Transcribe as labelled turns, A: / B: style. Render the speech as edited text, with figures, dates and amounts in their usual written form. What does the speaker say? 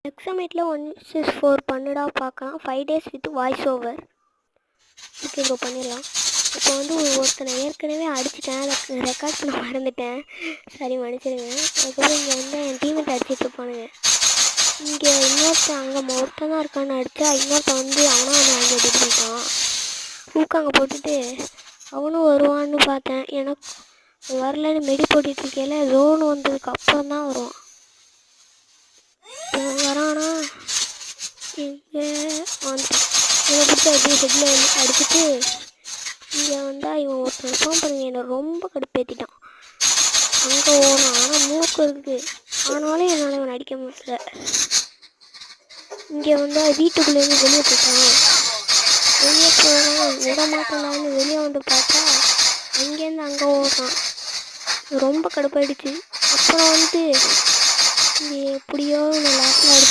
A: எக்ஸாமேட்டில் 1:4 பண்ணுடா பார்க்கலாம் 5 days with voice over. Okay இப்போ பண்ணிடலாம். இப்போ வந்து ஒருத்தனை ஏற்கனவே அடிச்சிட்டேன், அதை ரெக்கார்ட் பண்ண மறந்துட்டேன், சரி மன்னிச்சிடுங்க. அதுக்கப்புறம் இங்கே வந்து என் டீமேட் அடிச்சிட்டு இருப்பானுங்க. இங்கே இன்னொருத்தன் அங்கே ஒருத்தன் தான் இருக்கான்னு அடித்தா இன்னொருத்தன் வந்து அவனும் அவனை வாங்கி அடிட்டு போயிட்டான். ஊக்காங்க போட்டுட்டு அவனும் வருவான்னு பார்த்தேன், எனக்கு வரலன்னு மெடி போட்டுட்ருக்கையில் ஜோன் வந்ததுக்கு அப்புறம் தான் வருவான். வரானா இங்கே வந்து இவனை பிடிச்சி அப்படியே ஹெட்டில் அடிச்சுட்டு இங்கே வந்தால் இவன் ஒருத்தன் ஃபோன் பண்ணுங்க என்னை ரொம்ப கடுப்பேற்றிட்டான். அங்கே ஓனான், ஆனால் மூக்கு இருக்குது, ஆனாலும் என்னால் இவன் அடிக்க முடியல. இங்கே வந்தால் வீட்டுக்குள்ளேருந்து வெளியே போயிட்டான். வெளியே போனால் விட மாட்டேனான்னு வெளியே வந்து பார்த்தா அங்கேருந்து அங்கே ஓடுறான். ரொம்ப கடுப்பாயிடுச்சு. அப்புறம் வந்து இங்கே எப்படியோ நான் லாஸ்ட்டில் அடிச்சு